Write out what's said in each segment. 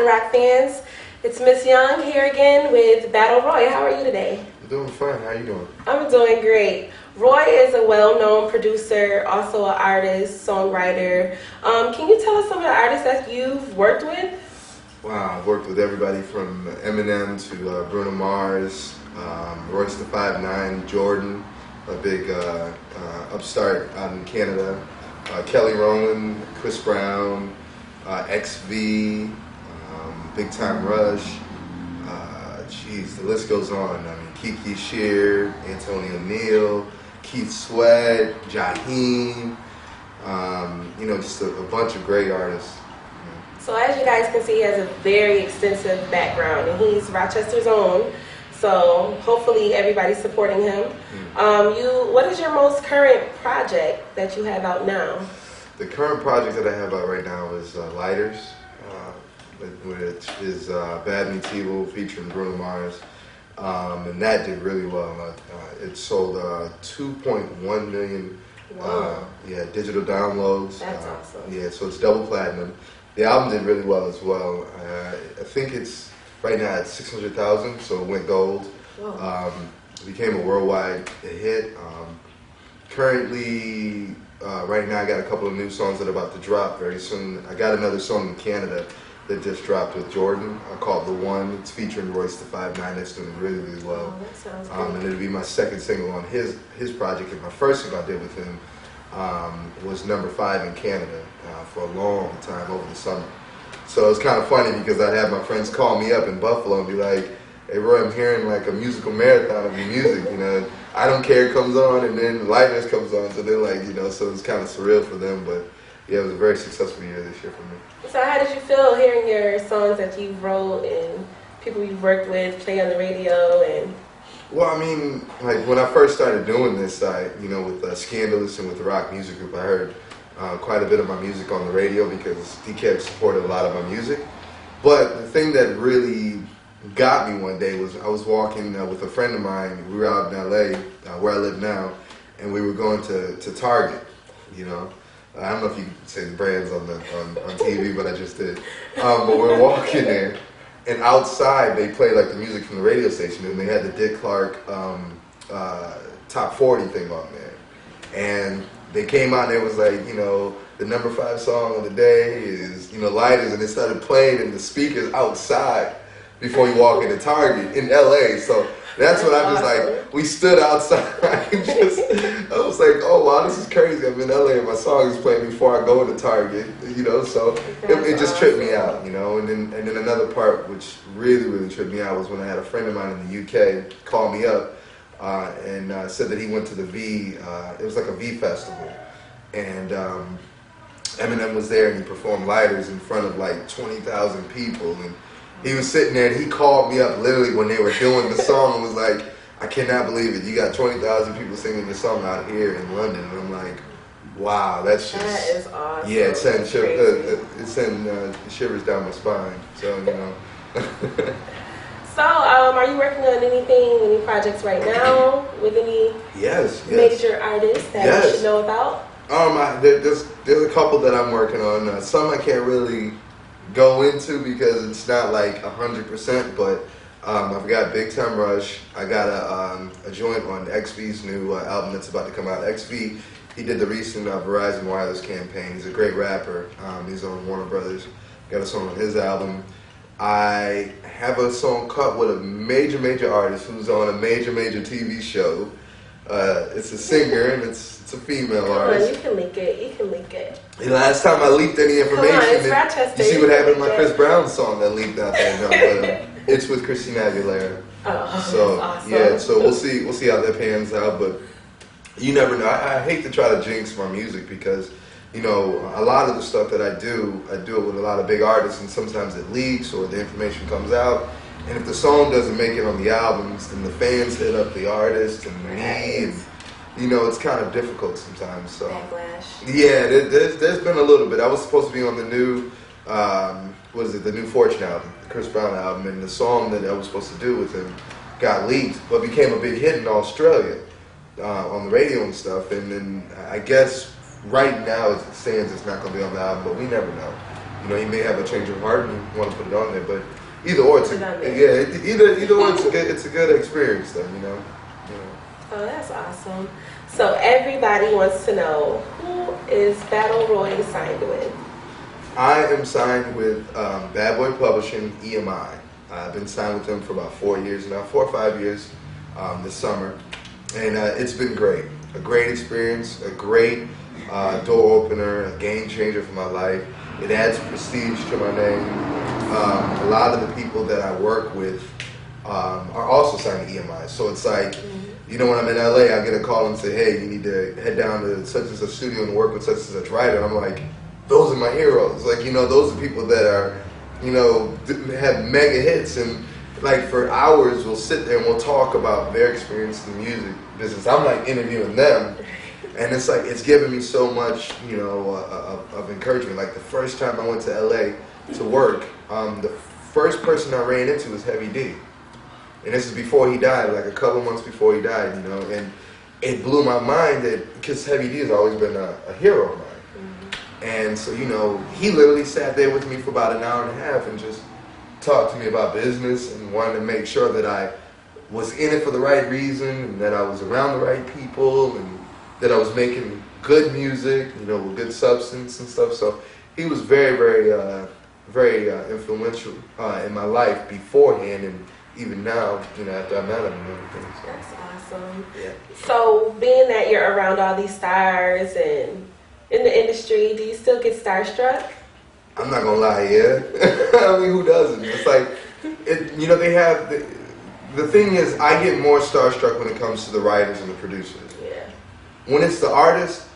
Southern Rock fans. It's Miss Young here again with Battle Roy. How are you today? I'm doing fine. How you doing? I'm doing great. Roy is a well-known producer, also an artist, songwriter. Can you tell us some of the artists that you've worked with? Wow, I've worked with everybody from Eminem to Bruno Mars, Royce the 5'9", Jordan, a big upstart out in Canada, Kelly Rowland, Chris Brown, XV, Big Time Rush. Geez, the list goes on. I mean, Kiki Sheard, Antonio Neal, Keith Sweat, Jaheim. Just a bunch of great artists. So as you guys can see, he has a very extensive background, and he's Rochester's own. So hopefully everybody's supporting him. What is your most current project that you have out now? The current project that I have out right now is Lighters, which is Bad Meets Evil featuring Bruno Mars. And that did really well. It sold 2.1 million digital downloads. That's awesome. Yeah, so it's double platinum. The album did really well as well. I think it's right now at 600,000, so it went gold. Became a worldwide hit. Currently, right now I got a couple of new songs that are about to drop very soon. I got another song in Canada that just dropped with Jordan called The One. It's featuring Royce the 5'9". That's doing really, really well. Oh, that sounds and it'll be my second single on his project. And my first single I did with him was number 5 in Canada for a long time over the summer. So it's kind of funny because I'd have my friends call me up in Buffalo and be like, "Hey Roy, I'm hearing like a musical marathon of your music, I Don't Care comes on and then Lighters comes on." So they're like, so it's kind of surreal for them, but yeah, it was a very successful year this year for me. So how did you feel hearing your songs that you wrote and people you've worked with play on the radio? And well, I mean, like when I first started doing this, with Scandalous and with the rock music group, I heard quite a bit of my music on the radio because DKEX supported a lot of my music. But the thing that really got me one day was I was walking with a friend of mine. We were out in LA, where I live now, and we were going to Target, I don't know if you can say the brands on TV, but I just did. But we're walking there, and outside they play like the music from the radio station, and they had the Dick Clark Top 40 thing on there. And they came out and it was like, the number 5 song of the day is, Lighters, and they started playing in the speakers outside before you walk into Target in LA. So that's what I was like, we stood outside. I was like, oh wow, this is crazy. I'm in LA and my song is playing before I go into Target, so it just tripped me out, And then another part which really, really tripped me out was when I had a friend of mine in the UK call me up and said that he went to the V, it was like a V festival. And Eminem was there and he performed Lighters in front of like 20,000 people. And he was sitting there and he called me up literally when they were doing the song and was like, "I cannot believe it. You got 20,000 people singing this song out here in London." And I'm like, wow, that is awesome. Yeah, it sent shivers down my spine. So, So, are you working on any projects right now with any major artists that we should know about? There's a couple that I'm working on. Some I can't really go into because it's not like 100%, but I've got Big Time Rush. I got a joint on XV's new album that's about to come out. XV, he did the recent Verizon Wireless campaign. He's a great rapper. He's on Warner Brothers. Got a song on his album. I have a song cut with a major artist who's on a major TV show. It's a singer and it's a female artist. You can leak it. The last time I leaked any information, it's Rochester. You see what happened with my Chris Brown song that leaked out there. But it's with Christina Aguilera. Oh, so awesome. Yeah, so we'll see how that pans out. But you never know. I hate to try to jinx my music because a lot of the stuff that I do it with a lot of big artists, and sometimes it leaks or the information comes out. And if the song doesn't make it on the albums, then the fans hit up the artist and me, and it's kind of difficult sometimes. So backlash. Yeah, there's been a little bit. I was supposed to be on the new, the new Fortune album, the Chris Brown album, and the song that I was supposed to do with him got leaked, but became a big hit in Australia on the radio and stuff. And then I guess right now, as it stands, it's not going to be on the album, but we never know. You know, he may have a change of heart and want to put it on there, but either or, it's either or, it's a good experience, though. You know. Oh, that's awesome. So everybody wants to know, who is Battle Roy signed with? I am signed with Bad Boy Publishing, EMI. I've been signed with them for about 4 years now, 4 or 5 years this summer. And it's been great. A great experience, a great door opener, a game changer for my life. It adds prestige to my name. A lot of the people that I work with are also signed to EMI. So it's like, you know, when I'm in LA, I get a call and say, hey, you need to head down to such and such studio and work with such and such writer. I'm like, those are my heroes. Like, you know, those are people that are, you know, have mega hits. And like for hours, we'll sit there and we'll talk about their experience in the music business. I'm like interviewing them. And it's like, it's given me so much, you know, of encouragement. Like the first time I went to LA to work, the first person I ran into was Heavy D. And this is before he died, like a couple months before he died, you know. And it blew my mind that, because Heavy D has always been a hero of mine. And so, you know, he literally sat there with me for about an hour and a half and just talked to me about business and wanted to make sure that I was in it for the right reason and that I was around the right people and that I was making good music, you know, with good substance and stuff. So he was very, very influential in my life beforehand and even now, you know, after I met him and everything. So. That's awesome. Yeah. So being that you're around all these stars and in the industry, do you still get starstruck? I'm not gonna lie, yeah. I mean, who doesn't? It's like, you know, they have, the thing is, I get more starstruck when it comes to the writers and the producers. Yeah. When it's the artist,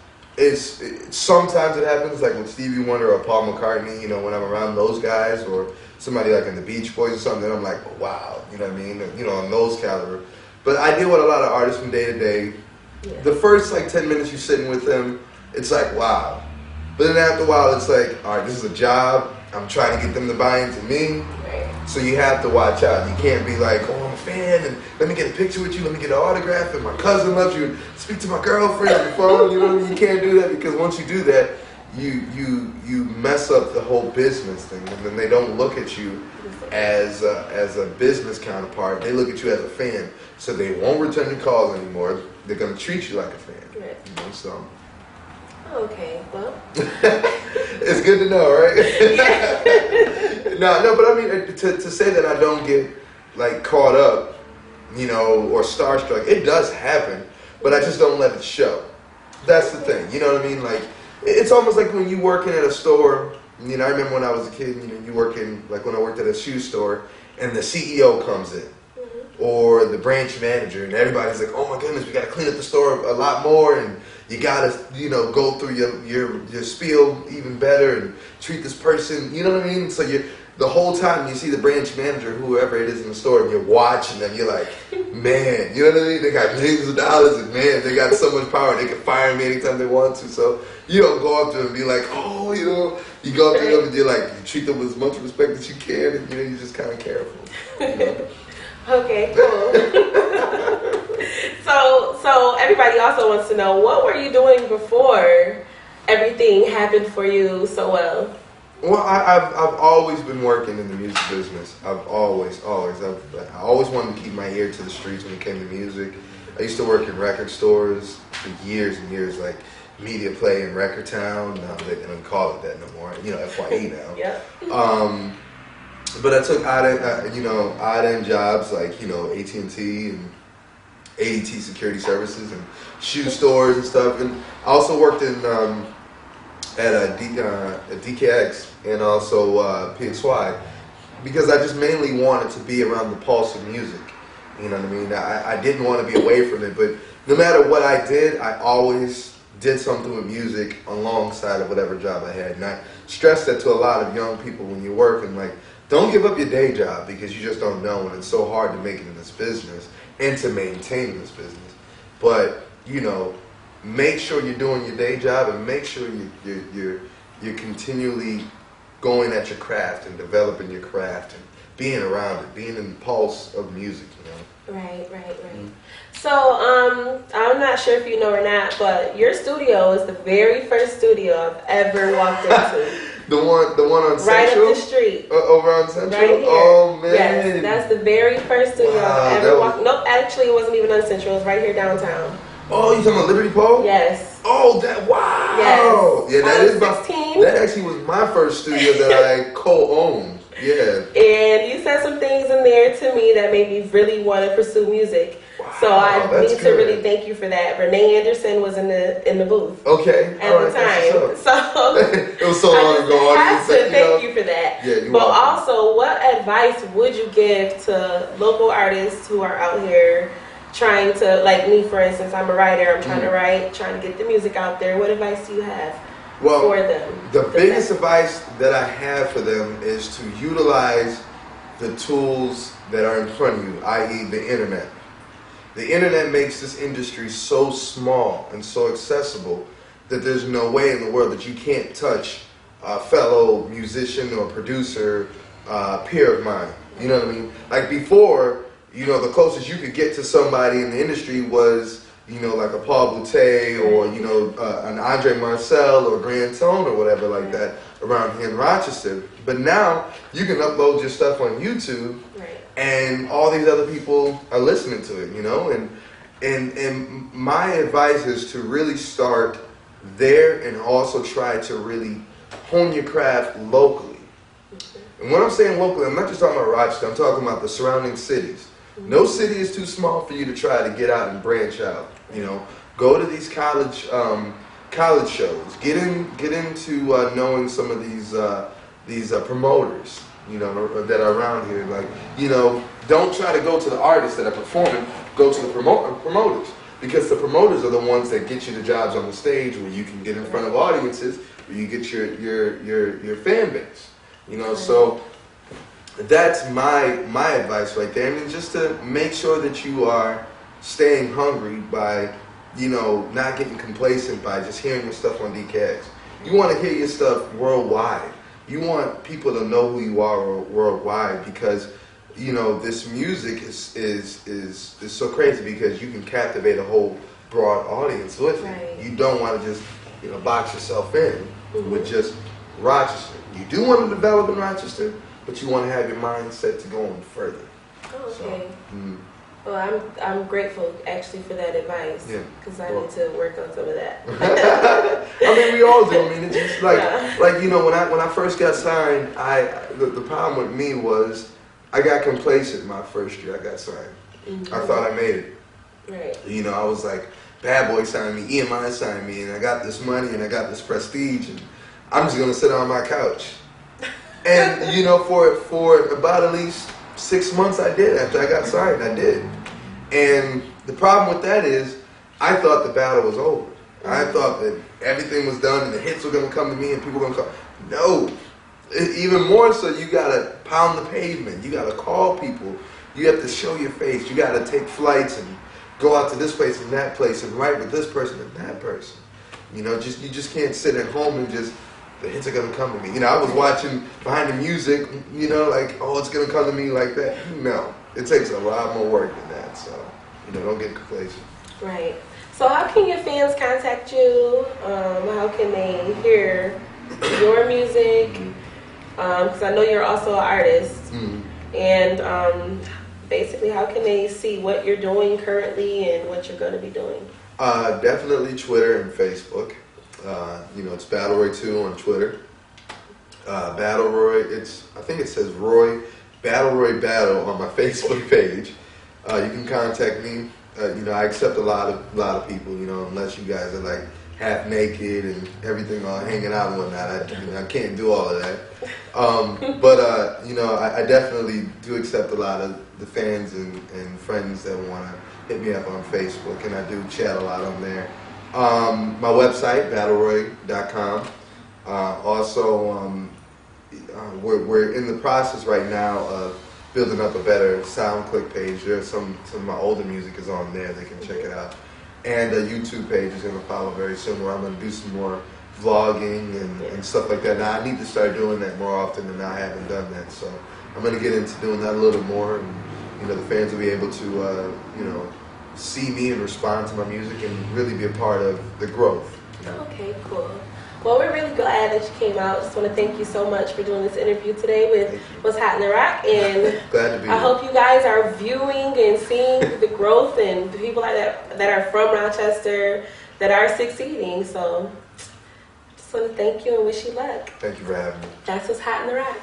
sometimes it happens, like with Stevie Wonder or Paul McCartney, you know, when I'm around those guys, or somebody like in the Beach Boys or something, I'm like, oh, wow, you know what I mean? You know, on those caliber. But I deal with a lot of artists from day to day. Yeah. The first like 10 minutes you're sitting with them, it's like, wow. But then after a while, it's like, all right, this is a job. I'm trying to get them to buy into me. Right. So you have to watch out. You can't be like, oh, I'm a fan, and let me get a picture with you, let me get an autograph, and my cousin loves you, speak to my girlfriend on the phone. You know, you can't do that, because once you do that, you mess up the whole business thing, and then they don't look at you as a business counterpart. They look at you as a fan, so they won't return your calls anymore. They're gonna treat you like a fan. Right. You know, so. Okay, well. It's good to know, right? No, but I mean, to say that I don't get like caught up, you know, or starstruck, it does happen, but I just don't let it show. That's the thing, you know what I mean? Like, it's almost like when you working at a store. You know, I remember when I was a kid, you know, you working, like when I worked at a shoe store, and the CEO comes in, or the branch manager, and everybody's like, oh my goodness, we got to clean up the store a lot more, and you got to, you know, go through your spiel even better and treat this person, you know what I mean? So the whole time you see the branch manager, whoever it is in the store, and you're watching them, you're like, man, you know what I mean? They got millions of dollars, and man, they got so much power, they can fire me anytime they want to. So you don't go up to them and be like, oh, you know, you go up to them and you're like, you treat them with as much respect as you can, and you know, you're just kind of careful. You know? Okay, cool. So everybody also wants to know, what were you doing before everything happened for you so well? Well, I've always been working in the music business. I've always I always wanted to keep my ear to the streets when it came to music. I used to work in record stores for years and years, like Media Play in Record Town. They don't call it that no more. You know, FYE now. Yeah. But I took odd end jobs like, you know, AT&T and ADT Security Services and shoe stores and stuff. And I also worked in at DKX and also PXY, because I just mainly wanted to be around the pulse of music. You know what I mean? I didn't want to be away from it, but no matter what I did, I always did something with music alongside of whatever job I had. And I stress that to a lot of young people when you're working, like, don't give up your day job, because you just don't know, and it's so hard to make it in this business and to maintain this business. But, you know, make sure you're doing your day job, and make sure you're continually going at your craft and developing your craft and being around it, being in the pulse of music, you know. Right. Mm-hmm. So, I'm not sure if you know or not, but your studio is the very first studio I've ever walked into. The one on Right Central? up the street. Over on Central? Right here. Oh, man. Yes, that's the very first studio Wow, I that ever was- walked. Nope, actually it wasn't even on Central. It was right here downtown. Oh, you talking about Liberty Pole? Yes. Oh, that, wow. Yes. Yeah, that I was is my, 16. that actually was my first studio that I co-owned. Yeah. And you said some things in there to me that made me really want to pursue music. So I that's need to good. really thank you for that. Renee Anderson was in the booth Okay. at All the right, that's time. what's So up. It was so long ago. I have to didn't say, thank you for that. Yeah, you're but welcome. also, what advice would you give to local artists who are out here trying to, like me, for instance, I'm a writer. I'm trying to write, trying to get the music out there. What advice do you have for them? The biggest advice that I have for them is to utilize the tools that are in front of you, i.e. the internet. The internet makes this industry so small and so accessible that there's no way in the world that you can't touch a fellow musician or producer, peer of mine. You know what I mean? Like before, you know, the closest you could get to somebody in the industry was, you know, like a Paul Boutte or, you know, an Andre Marcel or Grand Tone or whatever like that around here in Rochester. But now you can upload your stuff on YouTube, and all these other people are listening to it, you know? And my advice is to really start there and also try to really hone your craft locally. And when I'm saying locally, I'm not just talking about Rochester, I'm talking about the surrounding cities. No city is too small for you to try to get out and branch out. You know, go to these college shows. Get into knowing some of these promoters, you know, that are around here. Like, you know, don't try to go to the artists that are performing. Go to the promoters, because the promoters are the ones that get you the jobs on the stage where you can get in front of audiences, where you get your fan base. You know, so that's my advice right there. I mean, just to make sure that you are staying hungry by, you know, not getting complacent by just hearing your stuff on DKX. You want to hear your stuff worldwide. You want people to know who you are worldwide, because, you know, this music is so crazy because you can captivate a whole broad audience with it. You don't want to just, you know, box yourself in with just Rochester. You do want to develop in Rochester, but you want to have your mind set to going further. Oh, okay. So, well, I'm grateful actually for that advice. Yeah. Because I need to work on some of that. I mean, we all do. I mean, it's just like you know, when I first got signed, the problem with me was I got complacent my first year I got signed. I thought I made it. Right. You know, I was like, Bad Boy signed me, EMI signed me, and I got this money and I got this prestige, and I'm just gonna sit on my couch. And you know, for about at least 6 months I did. After I got signed, I did. And the problem with that is, I thought the battle was over. I thought that everything was done and the hits were gonna come to me and people were gonna come. No, even more so, you gotta pound the pavement. You gotta call people. You have to show your face. You gotta take flights and go out to this place and that place and write with this person and that person. You know, you just can't sit at home and just, the hits are gonna come to me. You know, I was watching Behind the Music, you know, like, oh, it's gonna come to me like that. No, it takes a lot more work than that. So, you know, don't get complacent. Right. So how can your fans contact you? How can they hear your music? Because I know you're also an artist. And basically, how can they see what you're doing currently and what you're going to be doing? Definitely Twitter and Facebook. You know, it's Battle Roy 2 on Twitter. Battle Roy, I think it says Battle Roy Battle on my Facebook page. You can contact me. You know, I accept a lot of people, you know, unless you guys are like half naked and everything all hanging out and whatnot. I can't do all of that. But you know, I definitely do accept a lot of the fans and friends that want to hit me up on Facebook, and I do chat a lot on there. My website, battleroy.com. Also, we're in the process right now of building up a better SoundClick page. There's some of my older music is on there. They can check it out. And a YouTube page is going to follow very soon, where I'm going to do some more vlogging and stuff like that. Now, I need to start doing that more often, and I haven't done that. So I'm going to get into doing that a little more. And, you know, the fans will be able to, you know, see me and respond to my music and really be a part of the growth. Okay, cool. Well, we're really glad that you came out. Just want to thank you so much for doing this interview today with What's Hot in the Rock. And Glad to be I here. hope you guys are viewing and seeing the growth and the people like that are from Rochester that are succeeding. So just want to thank you and wish you luck. Thank you for having me. That's What's Hot in the Rock.